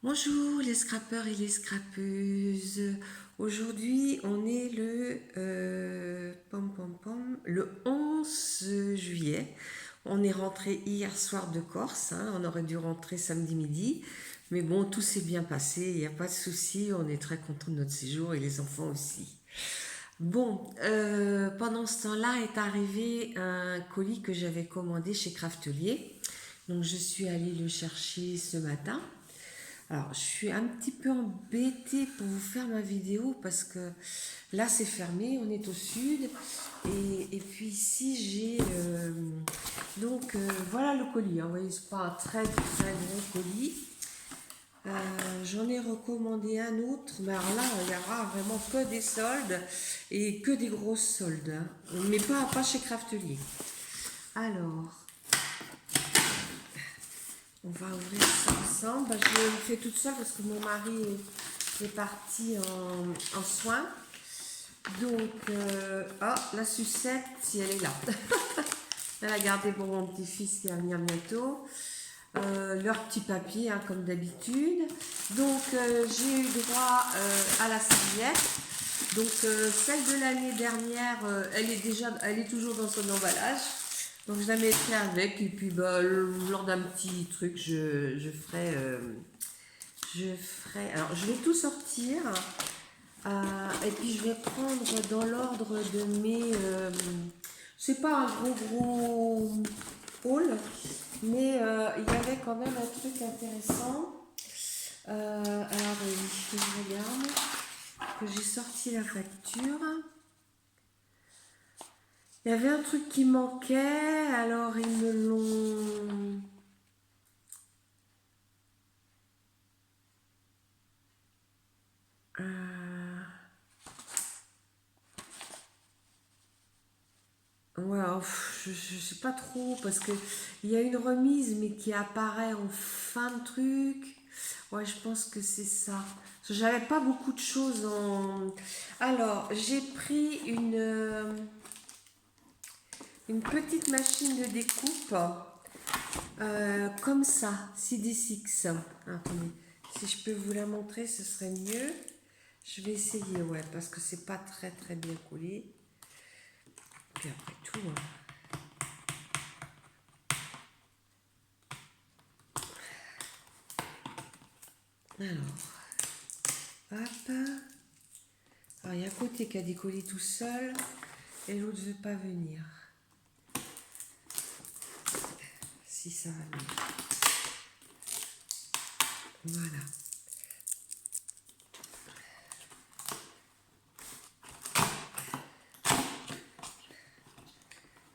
Bonjour les scrappeurs et les scrappeuses. Aujourd'hui, on est le 11 juillet. On est rentré hier soir de Corse, hein. On aurait dû rentrer samedi midi. Mais bon, tout s'est bien passé, il n'y a pas de souci. On est très content de notre séjour et les enfants aussi. Bon, pendant ce temps-là est arrivé un colis que j'avais commandé chez Craftelier. Donc je suis allée le chercher ce matin. Alors, je suis un petit peu embêtée pour vous faire ma vidéo parce que là, c'est fermé, on est au sud. Et puis ici, j'ai... voilà le colis, hein. Vous voyez, c'est pas un très très gros colis. J'en ai recommandé un autre, mais alors là, il y aura vraiment que des soldes et que des grosses soldes, hein. Mais pas chez Craftelier. Alors, on va ouvrir ça ensemble. Je le fais toute seule parce que mon mari est parti en soins. Donc, la sucette, si elle est là. Elle a gardé pour mon petit-fils qui va venir bientôt. Leur petit papier, hein, comme d'habitude. Donc, j'ai eu droit à la serviette. Donc, celle de l'année dernière, elle est toujours dans son emballage. Donc, je la mettrai avec. Et puis, lors d'un petit truc, je ferai. Alors, je vais tout sortir. Et puis je vais prendre dans l'ordre de mes... c'est pas un gros haul, mais il y avait quand même un truc intéressant. Je regarde que j'ai sorti la facture. Il y avait un truc qui manquait, alors ils me l'ont... Ouais, je sais pas trop parce que il y a une remise mais qui apparaît en fin de truc. Ouais, je pense que c'est ça. Parce que j'avais pas beaucoup de choses en. Alors, j'ai pris une petite machine de découpe comme ça, CD6. Attendez, si je peux vous la montrer, ce serait mieux. Je vais essayer, ouais, parce que c'est pas très très bien collé. Puis après tout, hein. Alors, hop. Alors, il y a un côté qui a décollé tout seul et l'autre ne veut pas venir. Si ça va mieux. Voilà.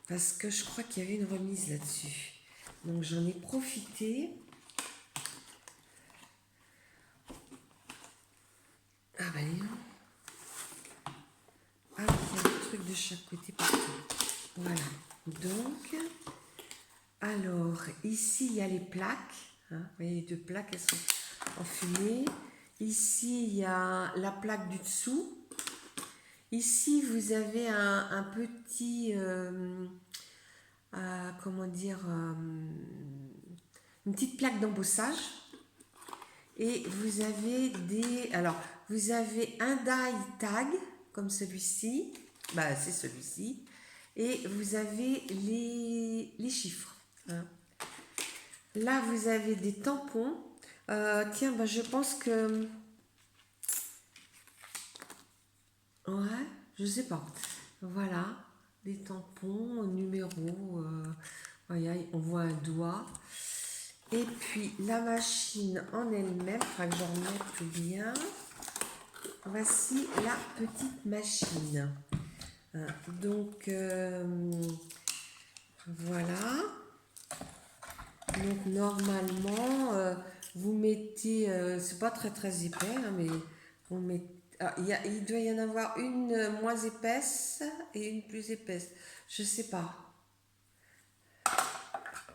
Parce que je crois qu'il y avait une remise là-dessus. Donc, j'en ai profité. Ah, bah, dis donc. Ah, il y a des trucs de chaque côté partout. Voilà. Donc, alors, ici, il y a les plaques. Hein. Vous voyez, les deux plaques, elles sont enfumées. Ici, il y a la plaque du dessous. Ici, vous avez un petit, comment dire, une petite plaque d'embossage. Et vous avez vous avez un die tag, comme celui-ci. Bah, c'est celui-ci. Et vous avez les chiffres, hein. Là, vous avez des tampons. Tiens, je pense que... Ouais, je sais pas. Voilà, des tampons, numéros. Voilà, on voit un doigt. Et puis la machine en elle-même, il faudra que j'en remette tout bien. Voici la petite machine. Donc voilà. Donc normalement, vous mettez, c'est pas très très épais, hein, mais vous mettez. Il doit y en avoir une moins épaisse et une plus épaisse. Je sais pas.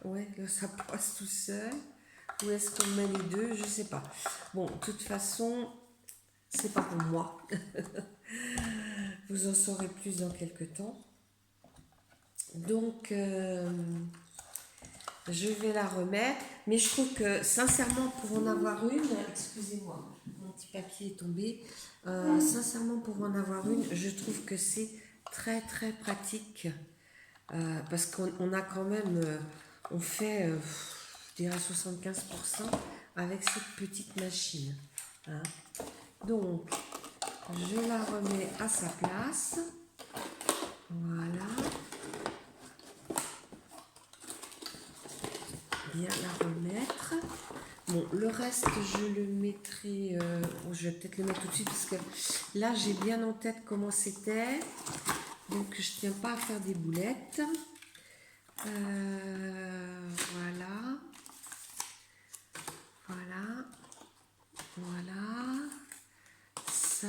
Ouais, là ça passe tout seul. Où est-ce qu'on met les deux? Je sais pas. Bon, de toute façon, c'est pas pour moi. Vous en saurez plus dans quelques temps. Donc, je vais la remettre. Mais je trouve que, sincèrement, pour en avoir une, excusez-moi, mon petit papier est tombé. Sincèrement, pour en avoir une, je trouve que c'est très très pratique. Parce qu'on a quand même, on fait, je dirais 75% avec cette petite machine. Hein. Donc, je la remets à sa place. Voilà. Bien la remettre. Bon, le reste, je le mettrai... je vais peut-être le mettre tout de suite parce que là, j'ai bien en tête comment c'était. Donc, je ne tiens pas à faire des boulettes. Voilà. Voilà. Voilà. Ça.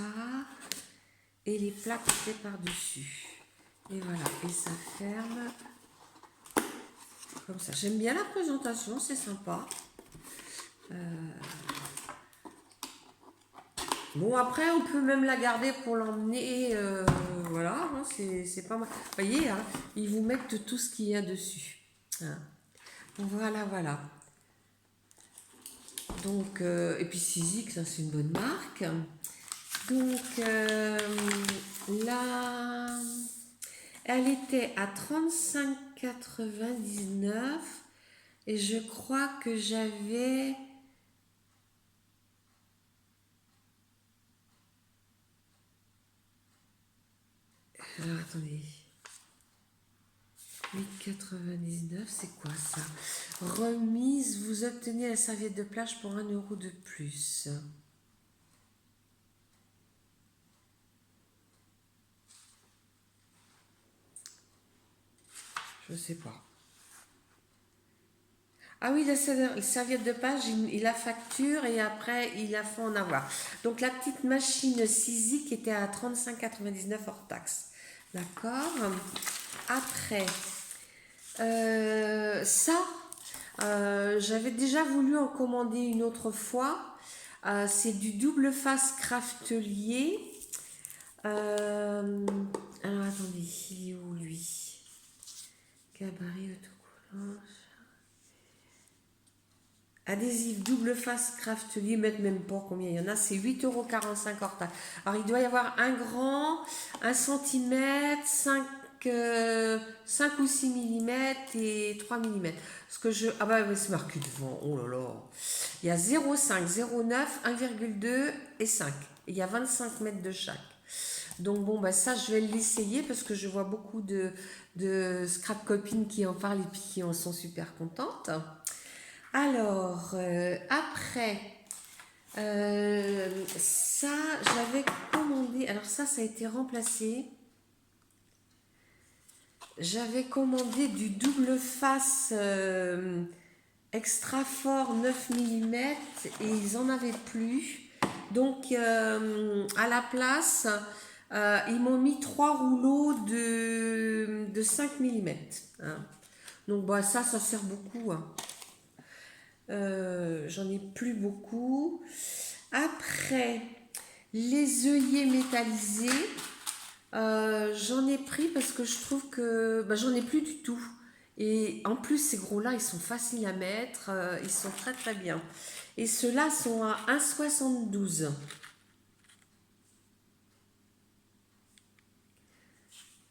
Et les plaques c'est par-dessus. Et voilà. Et ça ferme. Comme ça. J'aime bien la présentation, c'est sympa. Bon, après, on peut même la garder pour l'emmener. Voilà, hein, c'est pas mal. Vous voyez, hein, ils vous mettent tout ce qu'il y a dessus. Hein. Voilà, voilà. Donc, et puis Sizik, ça c'est une bonne marque. Donc, là, elle était à 35,99 et je crois que j'avais... Alors, attendez. 8,99, c'est quoi ça? Remise, vous obtenez la serviette de plage pour 1 euro de plus. Je sais pas. Ah oui, la serviette de plage, il la facture et après, il la fait en avoir. Donc, la petite machine Sizik était à 35,99 hors taxe. D'accord. Après, ça, j'avais déjà voulu en commander une autre fois. C'est du double face craftelier. Alors, attendez, il est où lui? Gabarit autocollant. Adhésif double face craftelier, mettre même pas combien il y en a, c'est 8,45 € hors taxe. Alors il doit y avoir un grand, 1 cm, 5 ou 6 mm et 3 mm. Parce que je. Ah bah c'est marqué devant, oh là là. Il y a 0,5, 0,9, 1,2 et 5. Il y a 25 mètres de chaque. Donc bon, bah ça je vais l'essayer parce que je vois beaucoup de scrap copines qui en parlent et puis qui en sont super contentes. Alors, après, ça, j'avais commandé. Alors ça a été remplacé. J'avais commandé du double face extra fort 9 mm et ils en avaient plus. Donc, à la place, ils m'ont mis 3 rouleaux de 5 mm. Hein. Donc, bah, ça sert beaucoup. Hein. J'en ai plus beaucoup. Après, les œillets métallisés, j'en ai pris parce que je trouve que j'en ai plus du tout. Et en plus, ces gros-là, ils sont faciles à mettre, ils sont très très bien. Et ceux-là sont à 1,72.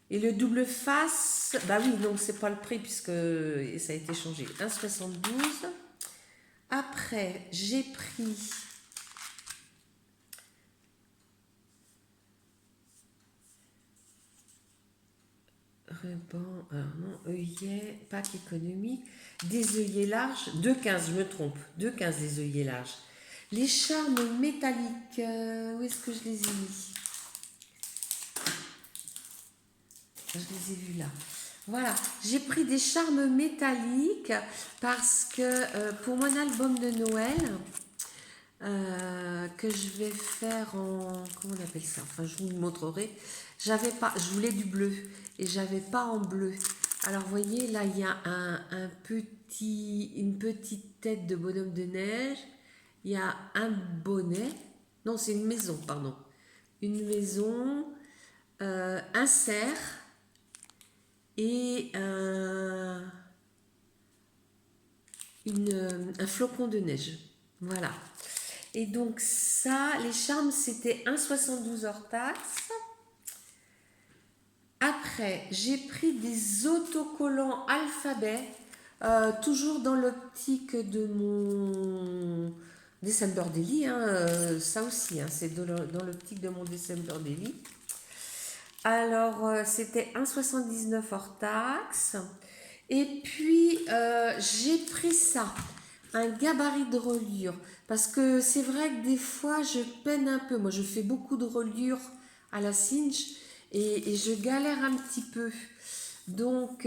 Et le double face, bah oui, donc c'est pas le prix puisque ça a été changé. 1,72. Après, j'ai pris ruban, alors non, œillet, pack économique, des œillets larges, 2,15, je me trompe, 2,15 les œillets larges. Les charmes métalliques, où est-ce que je les ai mis? Je les ai vus là. Voilà, j'ai pris des charmes métalliques parce que pour mon album de Noël, que je vais faire en... Comment on appelle ça? Enfin, je vous montrerai. J'avais pas... Je voulais du bleu et j'avais pas en bleu. Alors, vous voyez, là, il y a une petite tête de bonhomme de neige. Il y a un bonnet. Non, c'est une maison, pardon. Une maison, un cerf et un flocon de neige. Voilà. Et donc ça, les charmes, c'était 1,72 hors taxe. Après, j'ai pris des autocollants alphabet, toujours dans l'optique de mon December Daily, hein, ça aussi, hein, c'est dans l'optique de mon December Daily. Alors, c'était 1,79 hors taxe. Et puis, j'ai pris ça, un gabarit de reliure. Parce que c'est vrai que des fois, je peine un peu. Moi, je fais beaucoup de reliures à la cinch et je galère un petit peu. Donc,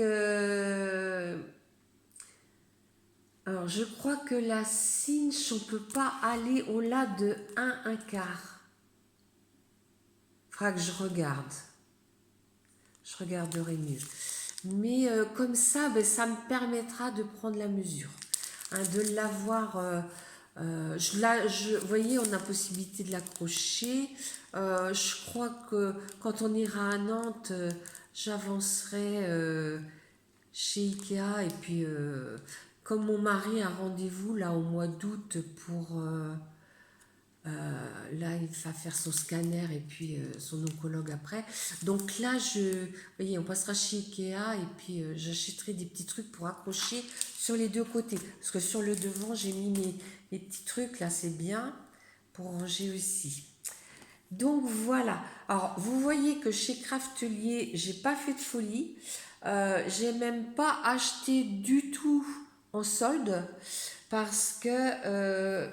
alors je crois que la cinch, on ne peut pas aller au-delà de 1 quart. Il faudra que je regarde. Je regarderai mieux. Mais comme ça, ben, ça me permettra de prendre la mesure, hein, de l'avoir. Vous voyez, on a possibilité de l'accrocher. Je crois que quand on ira à Nantes, j'avancerai chez Ikea. Et puis, comme mon mari a rendez-vous là au mois d'août pour là, il va faire son scanner et puis son oncologue après. Donc là, vous voyez, on passera chez Ikea et puis j'achèterai des petits trucs pour accrocher sur les deux côtés. Parce que sur le devant, j'ai mis mes petits trucs, là, c'est bien pour ranger aussi. Donc voilà. Alors, vous voyez que chez Craftelier, j'ai pas fait de folie. J'ai même pas acheté du tout en solde. Parce que,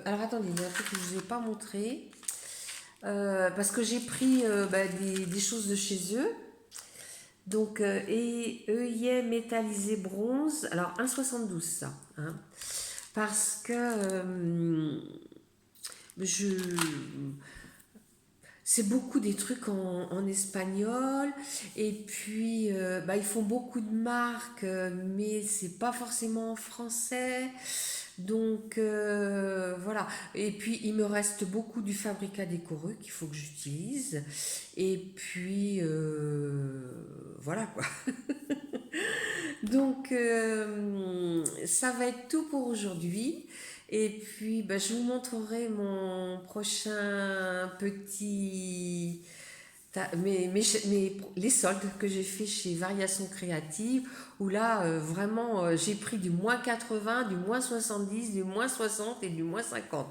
alors attendez, il y a un truc que je ne vous ai pas montré. Parce que j'ai pris des choses de chez eux. Donc, œillet métallisé bronze. Alors, 1,72 ça. Hein, parce que je. C'est beaucoup des trucs en espagnol. Et puis, ils font beaucoup de marques, mais c'est pas forcément en français. Donc voilà. Et puis il me reste beaucoup du Fabrica décoreux qu'il faut que j'utilise. Et puis voilà quoi. Donc ça va être tout pour aujourd'hui. Et puis je vous montrerai mon prochain petit les soldes que j'ai fait chez Variations Créatives, où là, vraiment, j'ai pris du -80, du -70, du -60 et du -50.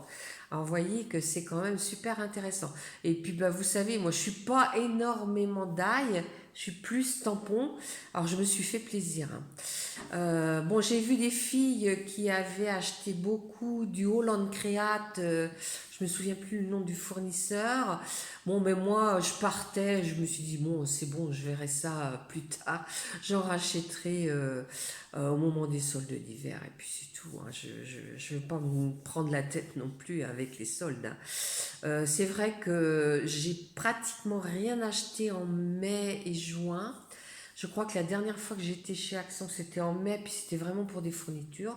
Alors, vous voyez que c'est quand même super intéressant. Et puis, vous savez, moi, je suis pas énormément d'ail, je suis plus tampon. Alors, je me suis fait plaisir, hein. Bon, j'ai vu des filles qui avaient acheté beaucoup du Holland Create, je me souviens plus le nom du fournisseur. Bon, mais moi, je partais, je me suis dit, bon, c'est bon, je verrai ça plus tard. J'en rachèterai au moment des soldes d'hiver, et puis c'est tout, hein. Je ne vais pas me prendre la tête non plus avec les soldes, hein. C'est vrai que j'ai pratiquement rien acheté en mai et juin. Je crois que la dernière fois que j'étais chez Accent, c'était en mai, puis c'était vraiment pour des fournitures.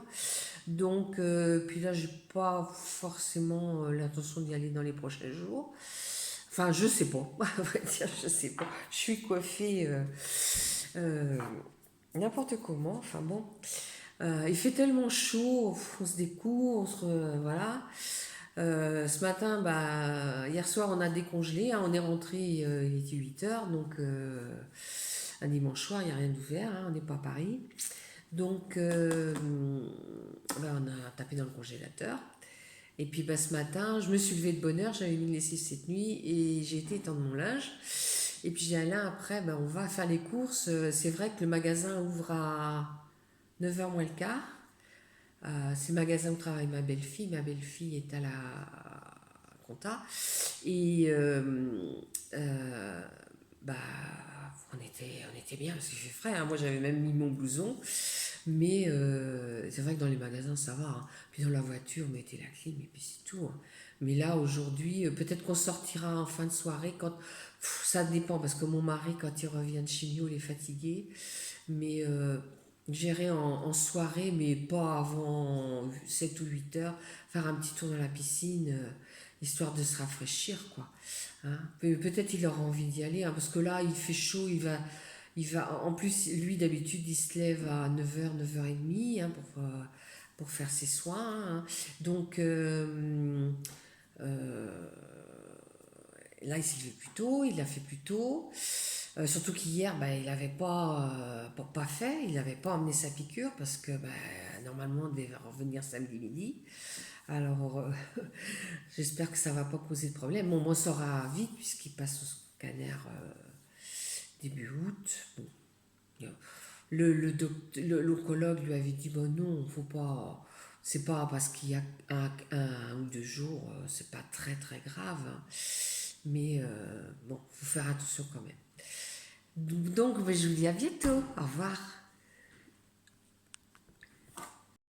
Donc, puis là, j'ai pas forcément l'intention d'y aller dans les prochains jours. Enfin, je sais pas, on va dire, je sais pas. Je suis coiffée euh, n'importe comment, enfin bon. Il fait tellement chaud, on se découvre, voilà. Ce matin, hier soir, on a décongelé, hein, on est rentré, il était 8 h, donc un dimanche soir, il n'y a rien d'ouvert, hein, on n'est pas à Paris. Donc, on a tapé dans le congélateur. Et puis ce matin, je me suis levée de bonne heure, j'avais mis le lessive cette nuit et j'ai été étendre mon linge. Et puis j'ai Alain, après, on va faire les courses. C'est vrai que le magasin ouvre à 9 h moins le quart. C'est le magasin où travaille ma belle-fille. Ma belle-fille est à la compta. Et bah, on était bien parce qu'il fait frais, hein. Moi, j'avais même mis mon blouson. Mais c'est vrai que dans les magasins, ça va, hein. Puis dans la voiture, mettez la clim et puis c'est tout, hein. Mais là, aujourd'hui, peut-être qu'on sortira en fin de soirée. Ça dépend, parce que mon mari, quand il revient de chimio, il est fatigué. Mais j'irai en soirée, mais pas avant 7 ou 8 heures, faire un petit tour dans la piscine, histoire de se rafraîchir, quoi. Hein. Peut-être il aura envie d'y aller, hein, parce que là, il fait chaud, en plus, lui, d'habitude, il se lève à 9 h, 9 h 30, hein, pour faire ses soins, hein. Donc, euh, là, il s'est levé plus tôt, il l'a fait plus tôt. Surtout qu'hier, bah, il n'avait pas fait, il n'avait pas emmené sa piqûre parce que bah, normalement, on devait revenir samedi midi. Alors, j'espère que ça va pas poser de problème. Bon, on saura vite puisqu'il passe au scanner début août. Bon, l'oncologue lui avait dit, bon non, faut pas, c'est pas parce qu'il y a un ou deux jours, c'est pas très très grave, hein. Mais bon, faut faire attention quand même. Donc, je vous dis à bientôt. Au revoir.